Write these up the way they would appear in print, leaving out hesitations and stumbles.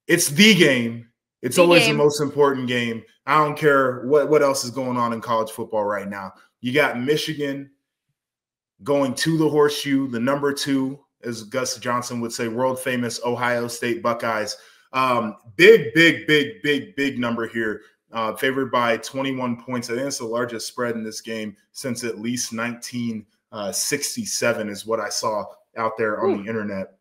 It's the game. It's the always game. the most important game. I don't care what else is going on in college football right now. You got Michigan going to the horseshoe, the number 2, as Gus Johnson would say, world famous Ohio State Buckeyes. Big number here. Favored by 21 points. I think it's the largest spread in this game since at least 1967 is what I saw out there on the internet.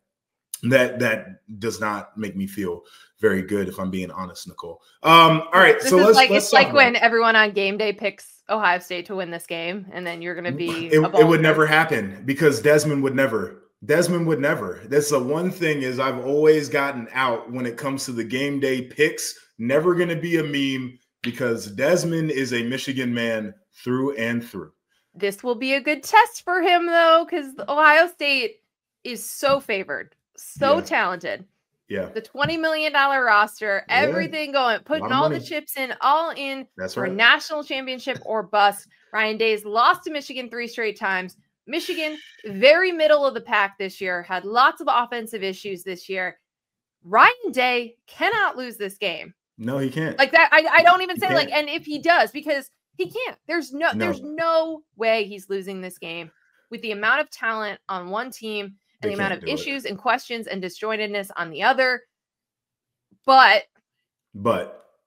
That does not make me feel very good, if I'm being honest, Nicole. All right, this so is let's it's like when everyone on game day picks Ohio State to win this game, and then you're going to be it would never happen because Desmond would never. That's the one thing is I've always gotten out when it comes to the game day picks. Never going to be a meme because Desmond is a Michigan man through and through. This will be a good test for him, though, because Ohio State is so favored, so talented. Yeah. The $20 million roster, everything going, putting all the chips in, all in for a national championship or bust. Ryan Day's lost to Michigan 3 straight times. Michigan, very middle of the pack this year, had lots of offensive issues this year. Ryan Day cannot lose this game. No, he can't. Like that, I don't even say and if he does, because he can't. There's no way he's losing this game with the amount of talent on one team and the amount of issues and questions and disjointedness on the other. But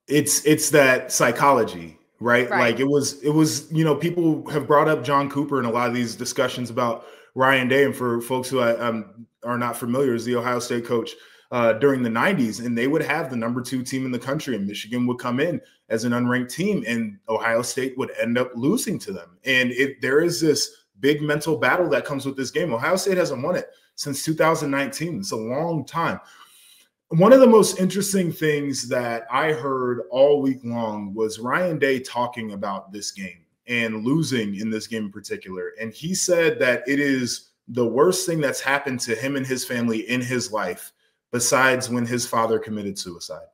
it's that psychology. Right. Like it was, people have brought up John Cooper in a lot of these discussions about Ryan Day. And for folks who are not familiar, is the Ohio State coach during the 90s. And they would have the number 2 team in the country, and Michigan would come in as an unranked team, and Ohio State would end up losing to them. And there is this big mental battle that comes with this game. Ohio State hasn't won it since 2019. It's a long time. One of the most interesting things that I heard all week long was Ryan Day talking about this game and losing in this game in particular. And he said that it is the worst thing that's happened to him and his family in his life, besides when his father committed suicide.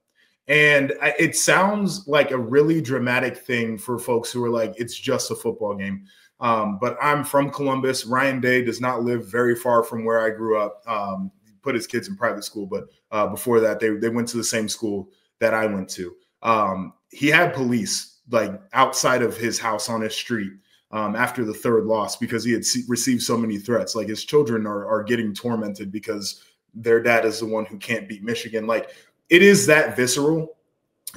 And it sounds like a really dramatic thing for folks who are like, it's just a football game. But I'm from Columbus. Ryan Day does not live very far from where I grew up. Put his kids in private school, but before that, they went to the same school that I went to. He had police like outside of his house on his street after the 3rd loss because he had received so many threats. Like his children are getting tormented because their dad is the one who can't beat Michigan. Like it is that visceral.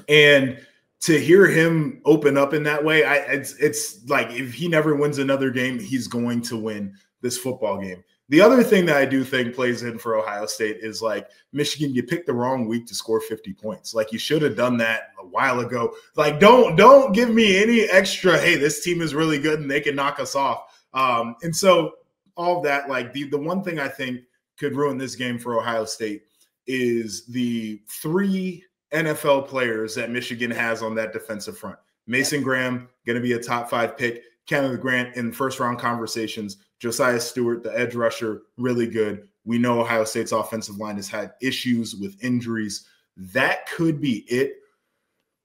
And to hear him open up in that way, it's like if he never wins another game, he's going to win this football game. The other thing that I do think plays in for Ohio State is like Michigan, you picked the wrong week to score 50 points. Like you should have done that a while ago. Like don't give me any extra, hey, this team is really good and they can knock us off. And so all of that, like the one thing I think could ruin this game for Ohio State is the 3 NFL players that Michigan has on that defensive front. Mason Graham, going to be a top 5 pick. Kenneth Grant in first-round conversations. Josiah Stewart, the edge rusher, really good. We know Ohio State's offensive line has had issues with injuries. That could be it.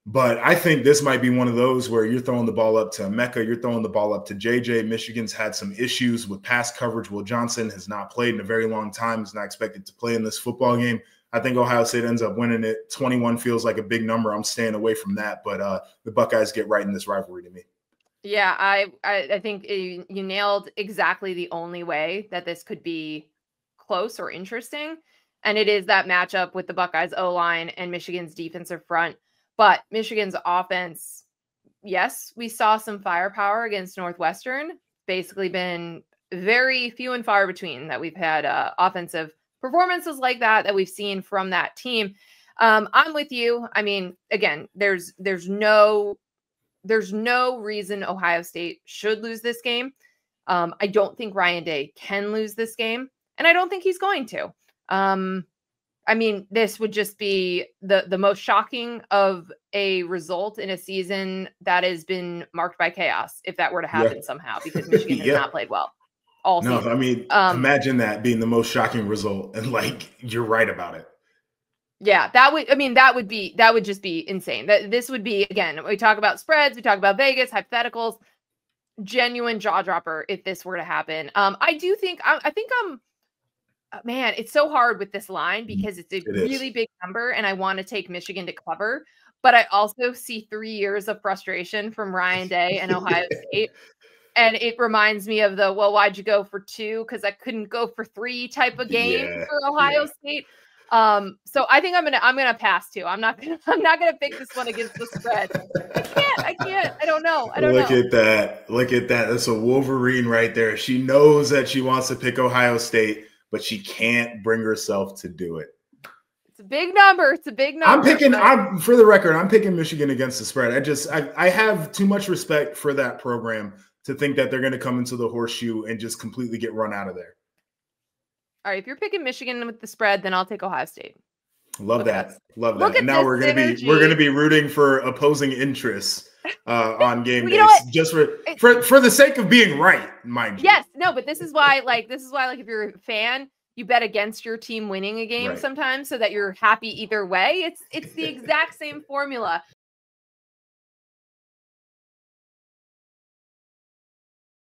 But I think this might be one of those where you're throwing the ball up to Mecca, you're throwing the ball up to JJ. Michigan's had some issues with pass coverage. Will Johnson has not played in a very long time. He's not expected to play in this football game. I think Ohio State ends up winning it. 21 feels like a big number. I'm staying away from that. But the Buckeyes get right in this rivalry to me. Yeah, I think you nailed exactly the only way that this could be close or interesting. And it is that matchup with the Buckeyes O-line and Michigan's defensive front. But Michigan's offense, yes, we saw some firepower against Northwestern. Basically been very few and far between that we've had offensive performances like that we've seen from that team. I'm with you. I mean, again, there's no reason Ohio State should lose this game. I don't think Ryan Day can lose this game, and I don't think he's going to. I mean, this would just be the most shocking of a result in a season that has been marked by chaos if that were to happen somehow, because Michigan has not played well all season. I mean, imagine that being the most shocking result, and like you're right about it. Yeah, that would just be insane. This would be, again, we talk about spreads, we talk about Vegas, hypotheticals, genuine jaw dropper if this were to happen. I think man, it's so hard with this line because it's a really big number and I want to take Michigan to cover, but I also see 3 years of frustration from Ryan Day and Ohio State. And it reminds me of the, well, why'd you go for 2? Because I couldn't go for 3 type of game for Ohio State. So I think I'm gonna pass too. I'm not gonna pick this one against the spread. I can't. I don't know. Look at that. That's a Wolverine right there. She knows that she wants to pick Ohio State, but she can't bring herself to do it. It's a big number. For the record, I'm picking Michigan against the spread. I have too much respect for that program to think that they're going to come into the horseshoe and just completely get run out of there. All right, if you're picking Michigan with the spread, then I'll take Ohio State. Love that. And now we're gonna be rooting for opposing interests on game days, just for the sake of being right, mind you. Yes, no, but this is why if you're a fan, you bet against your team winning a game sometimes so that you're happy either way. It's the exact same formula.